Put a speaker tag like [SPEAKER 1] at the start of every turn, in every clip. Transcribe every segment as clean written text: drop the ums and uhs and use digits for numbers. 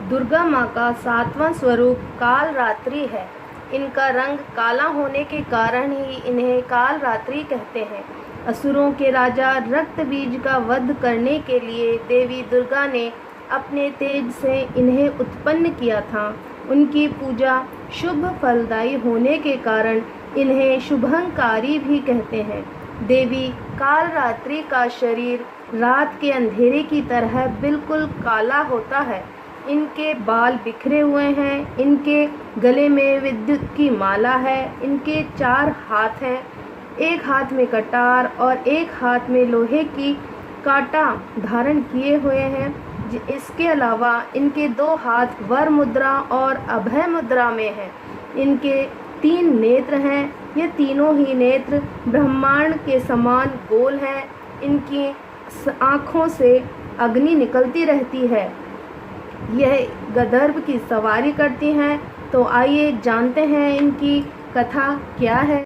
[SPEAKER 1] दुर्गा माँ का 7वां स्वरूप कालरात्रि है। इनका रंग काला होने के कारण ही इन्हें कालरात्रि कहते हैं। असुरों के राजा रक्तबीज का वध करने के लिए देवी दुर्गा ने अपने तेज से इन्हें उत्पन्न किया था। उनकी पूजा शुभ फलदायी होने के कारण इन्हें शुभंकारी भी कहते हैं। देवी कालरात्रि का शरीर रात के अंधेरे की तरह बिल्कुल काला होता है। इनके बाल बिखरे हुए हैं। इनके गले में विद्युत की माला है। इनके 4 हाथ हैं, एक हाथ में कटार और एक हाथ में लोहे की कांटा धारण किए हुए हैं। इसके अलावा इनके 2 हाथ वर मुद्रा और अभय मुद्रा में हैं। इनके 3 नेत्र हैं। ये तीनों ही नेत्र ब्रह्मांड के समान गोल हैं। इनकी आँखों से अग्नि निकलती रहती है। यह गंधर्व की सवारी करती हैं। तो आइए जानते हैं इनकी कथा क्या है।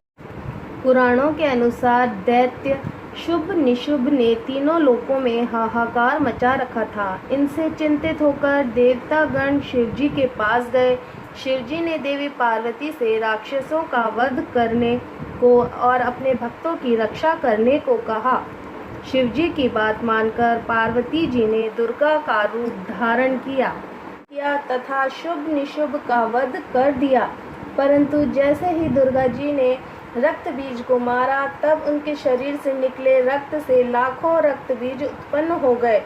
[SPEAKER 1] पुराणों के अनुसार दैत्य शुभ निशुभ ने तीनों लोकों में हाहाकार मचा रखा था। इनसे चिंतित होकर देवतागण शिवजी के पास गए। शिवजी ने देवी पार्वती से राक्षसों का वध करने को और अपने भक्तों की रक्षा करने को कहा। शिवजी की बात मानकर पार्वती जी ने दुर्गा का रूप धारण किया तथा शुभ निशुभ का वध कर दिया। परंतु जैसे ही दुर्गा जी ने रक्त बीज को मारा, तब उनके शरीर से निकले रक्त से लाखों रक्त बीज उत्पन्न हो गए।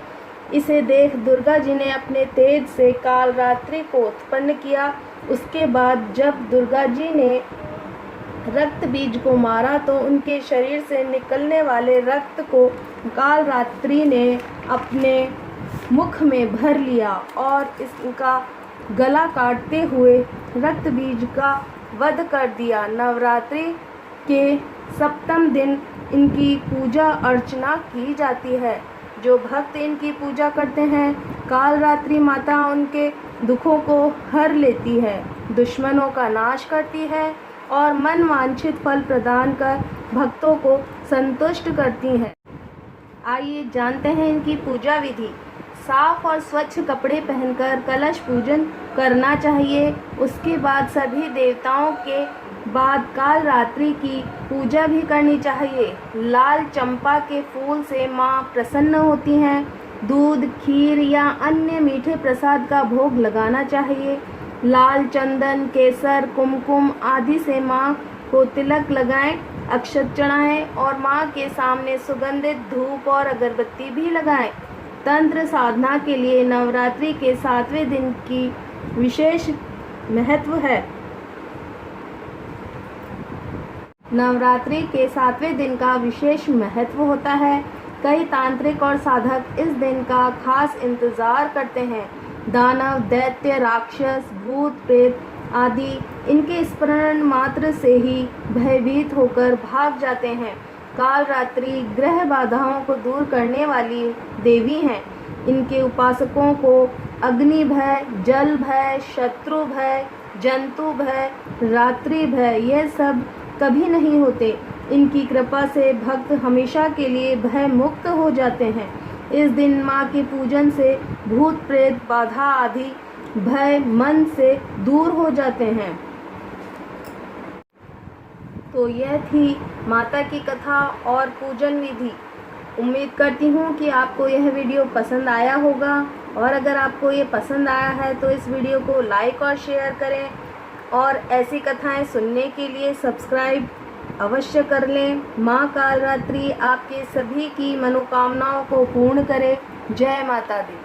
[SPEAKER 1] इसे देख दुर्गा जी ने अपने तेज से कालरात्रि को उत्पन्न किया। उसके बाद जब दुर्गा जी ने रक्त बीज को मारा तो उनके शरीर से निकलने वाले रक्त को कालरात्रि ने अपने मुख में भर लिया और इसका गला काटते हुए रक्त बीज का वध कर दिया। नवरात्रि के 7वें दिन इनकी पूजा अर्चना की जाती है। जो भक्त इनकी पूजा करते हैं, कालरात्रि माता उनके दुखों को हर लेती है, दुश्मनों का नाश करती है और मन वांछित फल प्रदान कर भक्तों को संतुष्ट करती हैं। आइए जानते हैं इनकी पूजा विधि। साफ और स्वच्छ कपड़े पहनकर कलश पूजन करना चाहिए। उसके बाद सभी देवताओं के बाद कालरात्रि की पूजा भी करनी चाहिए। लाल चंपा के फूल से माँ प्रसन्न होती हैं। दूध, खीर या अन्य मीठे प्रसाद का भोग लगाना चाहिए। लाल चंदन, केसर, कुमकुम आदि से माँ को तिलक लगाएं, अक्षत चढ़ाएं और माँ के सामने सुगंधित धूप और अगरबत्ती भी लगाएं। तंत्र साधना के लिए नवरात्रि के 7वें दिन की विशेष महत्व है। नवरात्रि के 7वें दिन का विशेष महत्व होता है। कई तांत्रिक और साधक इस दिन का खास इंतजार करते हैं। दानव, दैत्य, राक्षस, भूत, प्रेत आदि इनके स्मरण मात्र से ही भयभीत होकर भाग जाते हैं। कालरात्रि ग्रह बाधाओं को दूर करने वाली देवी हैं। इनके उपासकों को अग्नि भय, जल भय, शत्रु भय, जंतु भय, रात्रि भय ये सब कभी नहीं होते। इनकी कृपा से भक्त हमेशा के लिए भय मुक्त हो जाते हैं। इस दिन माँ के पूजन से भूत प्रेत बाधा आदि भय मन से दूर हो जाते हैं। तो यह थी माता की कथा और पूजन विधि। उम्मीद करती हूँ कि आपको यह वीडियो पसंद आया होगा और अगर आपको ये पसंद आया है तो इस वीडियो को लाइक और शेयर करें और ऐसी कथाएं सुनने के लिए सब्सक्राइब अवश्य कर लें। माँ कालरात्रि आपके सभी की मनोकामनाओं को पूर्ण करे। जय माता दी।